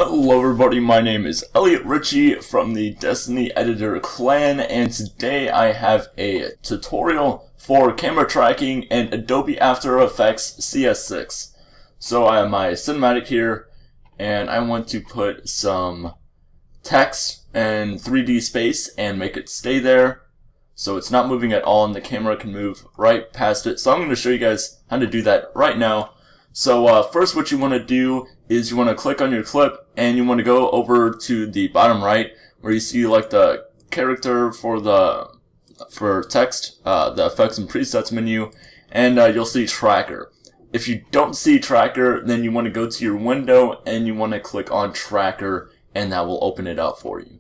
Hello everybody, my name is Elliot Ritchey from the Destiny Editor clan, and today I have a tutorial for camera tracking in Adobe After Effects CS6. So I have my cinematic here, and I want to put some text in 3D space and make it stay there so it's not moving at all and the camera can move right past it. So I'm going to show you guys how to do that right now. So first what you want to do is you want to click on your clip and you want to go over to the bottom right where you see like the character for text, the effects and presets menu, and you'll see tracker. If you don't see tracker, then you want to go to your window and you want to click on tracker, and that will open it up for you.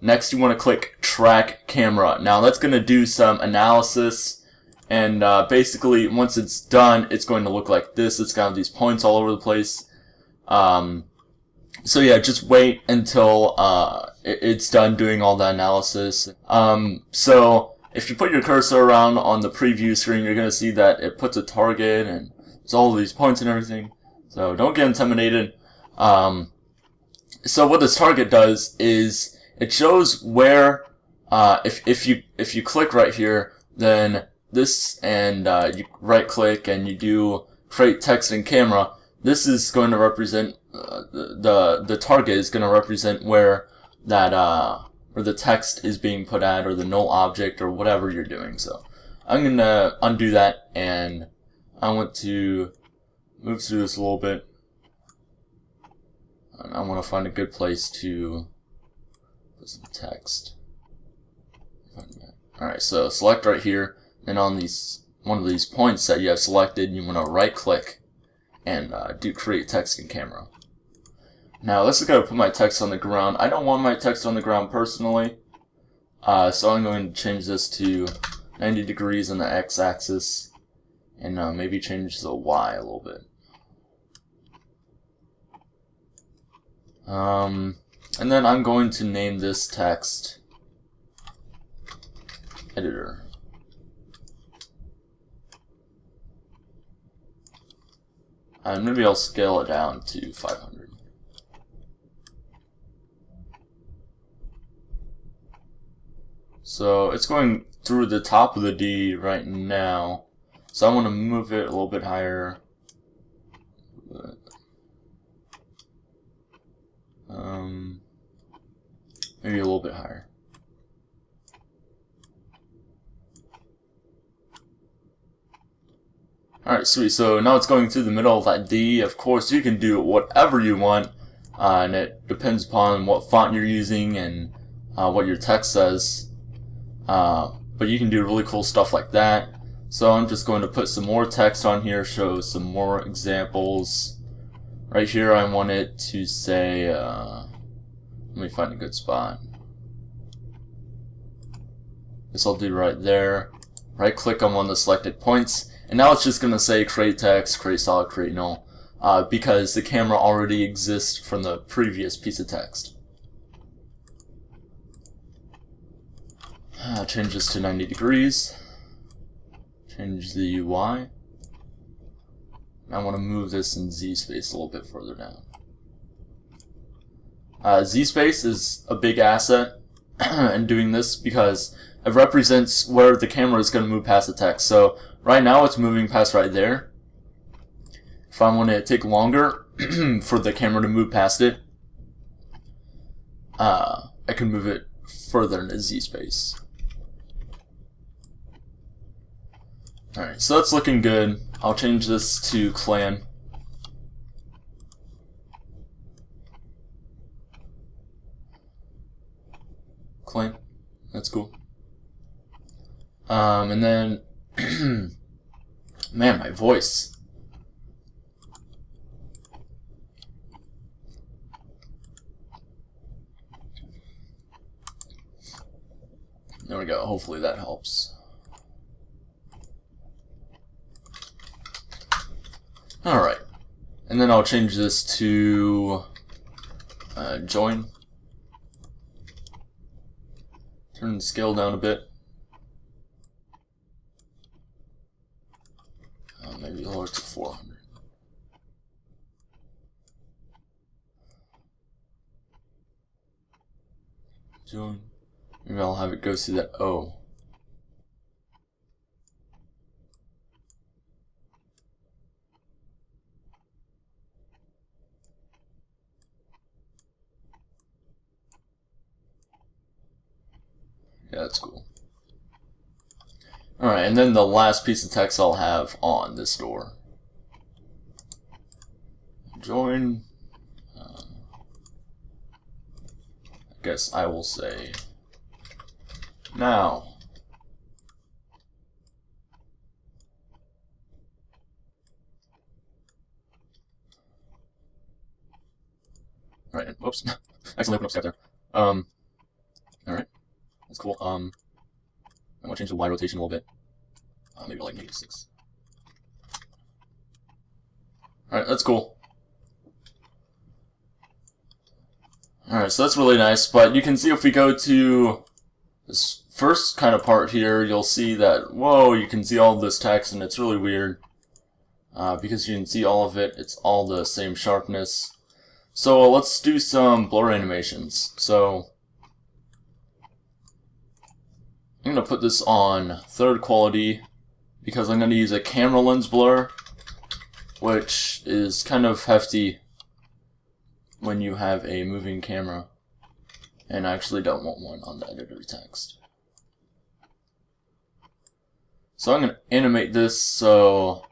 Next you want to click track camera. Now that's going to do some analysis, and basically once it's done it's going to look like this. It's got these points all over the place. So yeah, just wait until it's done doing all the analysis. So if you put your cursor around on the preview screen, you're going to see that it puts a target and there's all of these points and everything. So don't get intimidated. So what this target does is it shows where if you click right here, then this, and you right click and you do create text in camera, this is going to represent the target is going to represent where that where the text is being put at, or the null object, or whatever you're doing. So I'm going to undo that, and I want to move through this a little bit. And I want to find a good place to put some text. Alright, so select right here, and on one of these points that you have selected, you want to right click and do create text in camera. Now let's go put my text on the ground. I don't want my text on the ground personally, so I'm going to change this to 90 degrees on the x-axis, and maybe change the y a little bit. And then I'm going to name this text editor. And maybe I'll scale it down to 500. So it's going through the top of the D right now, so I want to move it a little bit higher. Maybe a little bit higher. Alright, sweet. So now it's going through the middle of that D. Of course, you can do whatever you want, and it depends upon what font you're using and what your text says. But you can do really cool stuff like that. So I'm just going to put some more text on here, show some more examples. Right here I want it to say, let me find a good spot. This I'll do right there. Right click on one of the selected points, and now it's just going to say create text, create solid, create null, because the camera already exists from the previous piece of text. Change this to 90 degrees. Change the UI. I want to move this in Z space a little bit further down. Z space is a big asset in doing this because it represents where the camera is going to move past the text. So right now it's moving past right there. If I want to take longer for the camera to move past it, I can move it further into Z space. Alright, so that's looking good. I'll change this to clan. Clan. That's cool. And then, man, my voice. There we go. Hopefully that helps. Alright. And then I'll change this to join. Turn the scale down a bit. Maybe lower to 400. Join. Maybe I'll have it go through that O. Yeah, that's cool. Alright, and then the last piece of text I'll have on this door. Join. I guess I will say now. Right, whoops. Accidentally opened up Skype there. Alright. That's cool. I'm gonna change the Y rotation a little bit. Maybe like -6. Alright, that's cool. Alright, so that's really nice, but you can see if we go to this first kind of part here, you'll see that, whoa, you can see all this text, and it's really weird. Because you can see all of it, it's all the same sharpness. So let's do some blur animations. So I'm going to put this on third quality because I'm going to use a camera lens blur, which is kind of hefty when you have a moving camera, and I actually don't want one on the editor text. So I'm going to animate this, so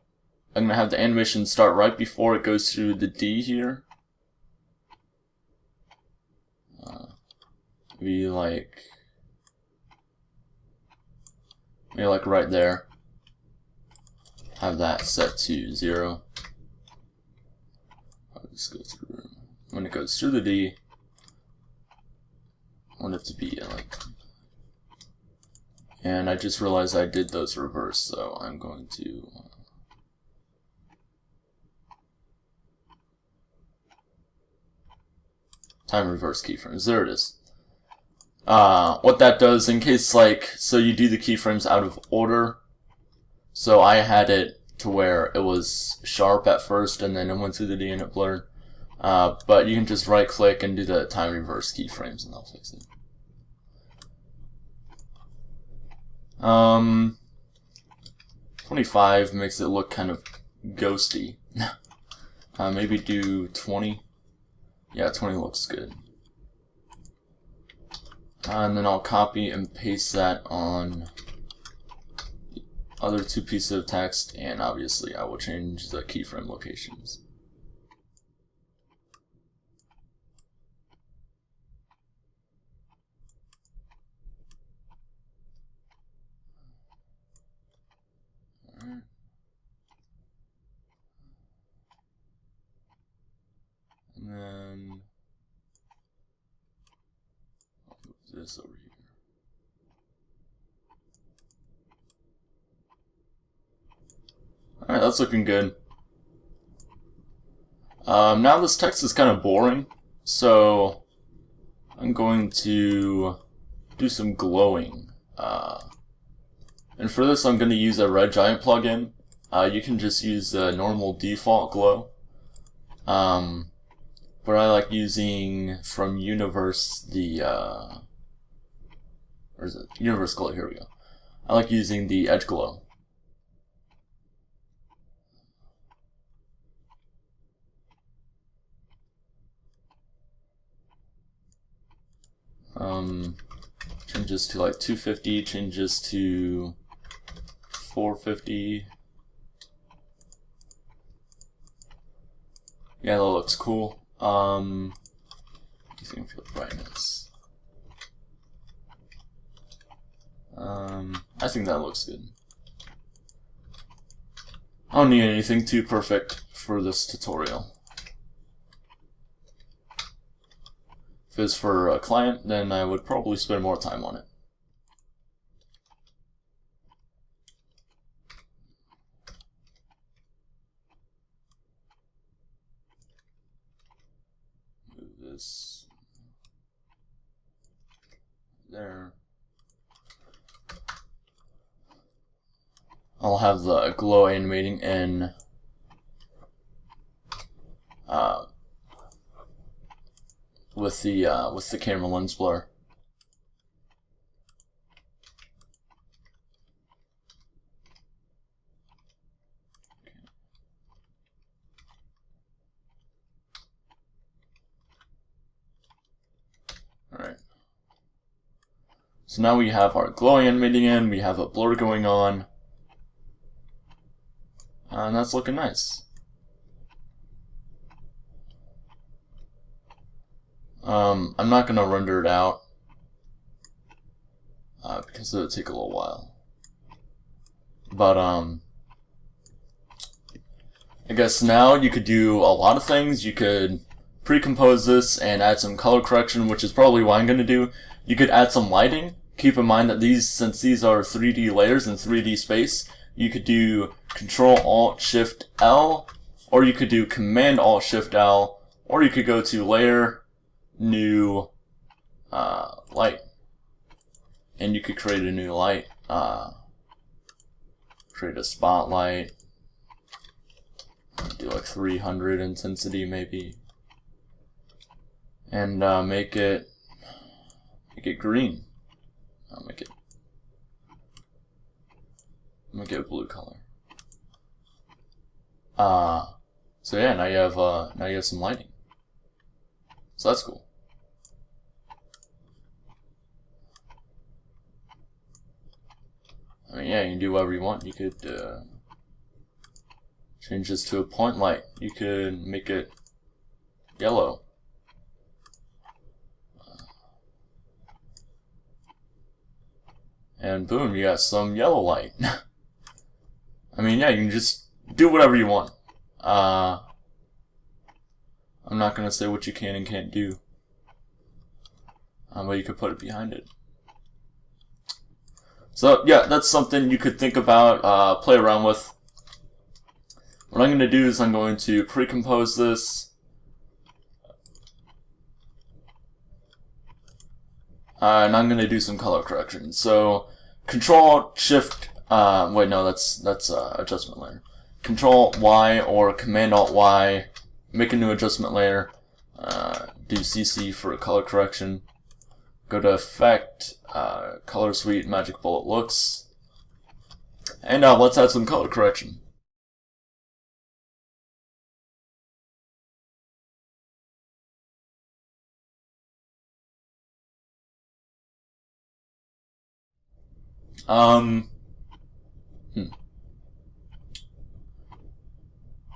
I'm going to have the animation start right before it goes through the D here. Maybe like right there. Have that set to 0. I'll just go through. When it goes through the D, I want it to be like. And I just realized I did those reverse, so I'm going to. Time reverse keyframes. There it is. What that does, in case so you do the keyframes out of order. So I had it to where it was sharp at first, and then it went through the D and it blurred. But you can just right click and do the time reverse keyframes, and that'll fix it. 25 makes it look kind of ghosty. Maybe do 20. Yeah, 20 looks good. And then I'll copy and paste that on the other two pieces of text, and obviously I will change the keyframe locations. Alright. And then I'll move this over here. Alright, that's looking good. Now this text is kind of boring, so I'm going to do some glowing. And for this I'm going to use a Red Giant plugin. You can just use the normal default glow. But I like using from Universe the, where is it? Universe Glow, here we go. I like using the Edge Glow. Changes to like 250, changes to 450. Yeah, that looks cool. Using field brightness. I think that looks good. I don't need anything too perfect for this tutorial. If it's for a client, then I would probably spend more time on it. Move this there. I'll have the glow animating in with the camera lens blur. So now we have our glowing animating in, we have a blur going on, and that's looking nice. I'm not going to render it out because it'll take a little while. But I guess now you could do a lot of things. You could pre-compose this and add some color correction, which is probably what I'm going to do. You could add some lighting. Keep in mind that since these are 3D layers in 3D space, you could do Control-Alt-Shift-L, or you could do Command-Alt-Shift-L, or you could go to Layer, New, Light, and you could create a new light. Create a spotlight. Do like 300 intensity maybe, and make it green. I'll make it a blue color. So yeah, now you have some lighting. So that's cool. I mean, yeah, you can do whatever you want. You could change this to a point light. You could make it yellow. And boom, you got some yellow light. I mean, yeah, you can just do whatever you want. I'm not going to say what you can and can't do. But you could put it behind it. So, yeah, that's something you could think about, play around with. What I'm going to do is I'm going to pre-compose this. And I'm going to do some color correction. So, Control-Shift, wait, no, that's adjustment layer. Control-Y or Command-Alt-Y, make a new adjustment layer. Do CC for color correction. Go to Effect, Color Suite, Magic Bullet Looks. And let's add some color correction.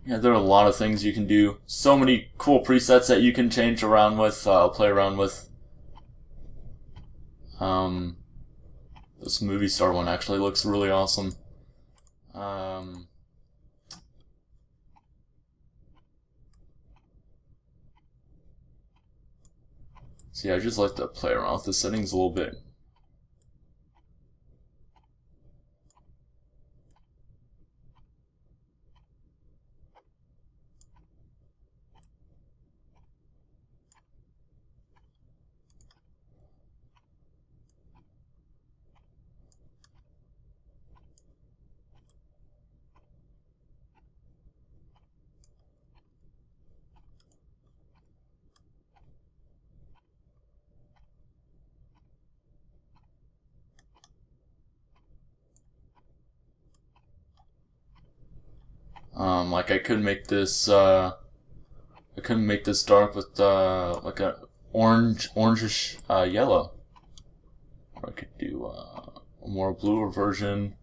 Yeah, there are a lot of things you can do. So many cool presets that you can change around with, play around with. This movie star one actually looks really awesome. So yeah, I just like to play around with the settings a little bit. Like I could make this, I could make this dark with like a orangish yellow. Or I could do a more bluer version.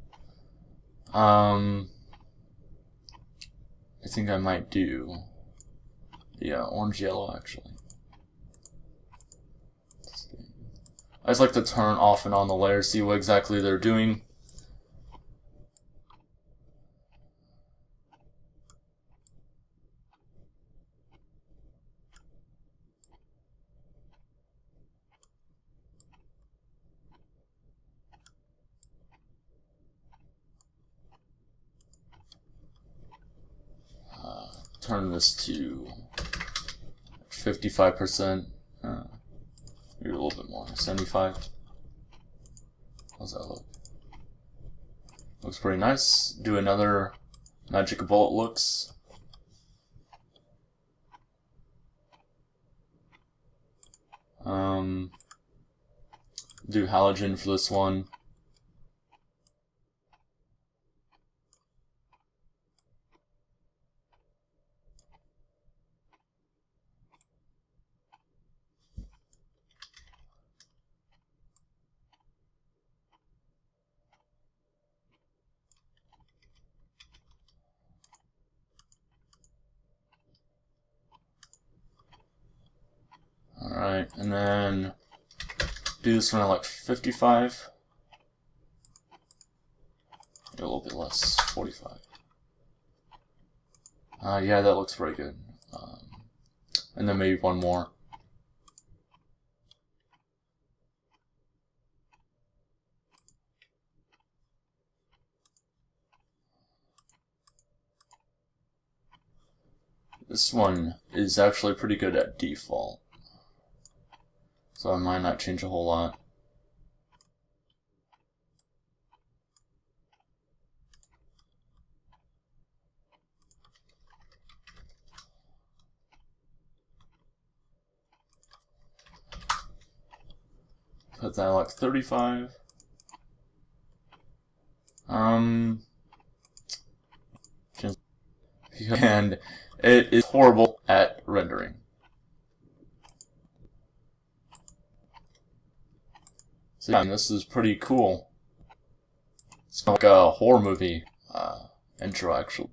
I think I might do the orange yellow actually. I just like to turn off and on the layers, see what exactly they're doing. Turn this to 55%. Maybe a little bit more. 75. How's that look? Looks pretty nice. Do another Magic Bullet Looks. Do halogen for this one. Alright, and then do this one at like 55. A little bit less, 45. Yeah, that looks pretty good. And then maybe one more. This one is actually pretty good at default, so I might not change a whole lot. Put that like 35. And it is horrible at rendering. So yeah, this is pretty cool. It's like a horror movie intro, actually.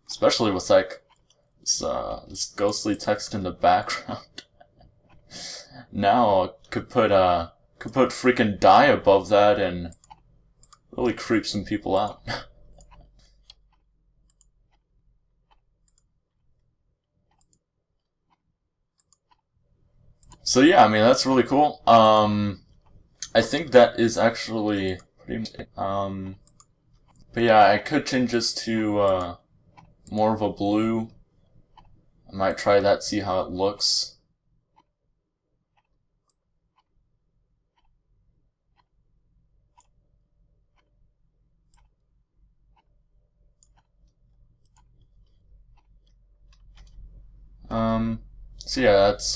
Especially with like this ghostly text in the background. Now I could put freaking die above that and really creep some people out. So yeah, I mean, that's really cool. I think that is actually pretty much it. But yeah, I could change this to more of a blue. I might try that, see how it looks. So yeah, that's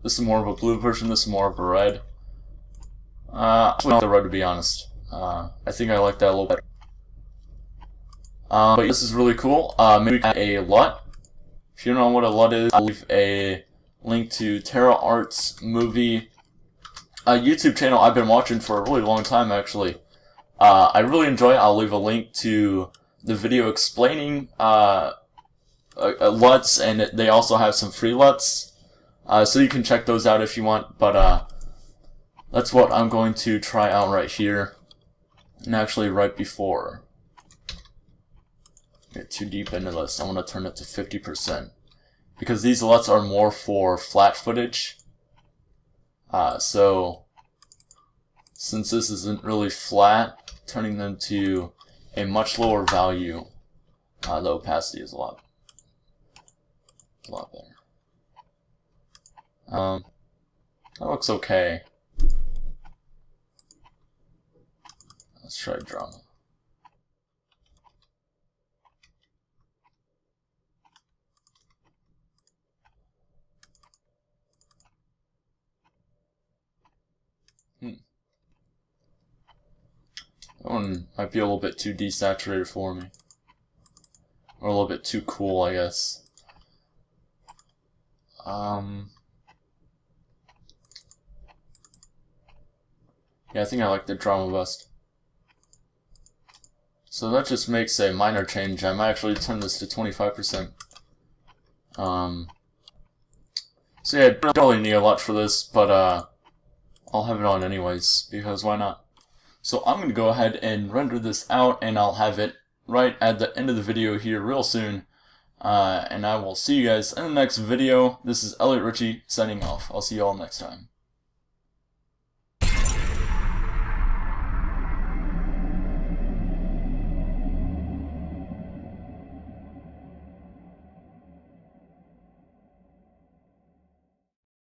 this is more of a blue version, this is more of a red. I like the red, to be honest. I think I like that a little better. But this is really cool. Maybe we can add a LUT. If you don't know what a LUT is, I'll leave a link to Terra Art's movie, a YouTube channel I've been watching for a really long time, actually. I really enjoy it. I'll leave a link to the video explaining LUTs, and they also have some free LUTs, so you can check those out if you want, but that's what I'm going to try out right here. And actually right before I get too deep into this, I want to turn it to 50%, because these LUTs are more for flat footage, so since this isn't really flat, turning them to a much lower value, the opacity is a lot better. That looks okay. Let's try drama. That one might be a little bit too desaturated for me. Or a little bit too cool, I guess. Yeah, I think I like the drama best. So that just makes a minor change. I might actually turn this to 25%. So yeah, I don't really need a lot for this, but I'll have it on anyways, because why not? So I'm going to go ahead and render this out, and I'll have it right at the end of the video here real soon. And I will see you guys in the next video. This is Elliot Ritchey signing off. I'll see you all next time.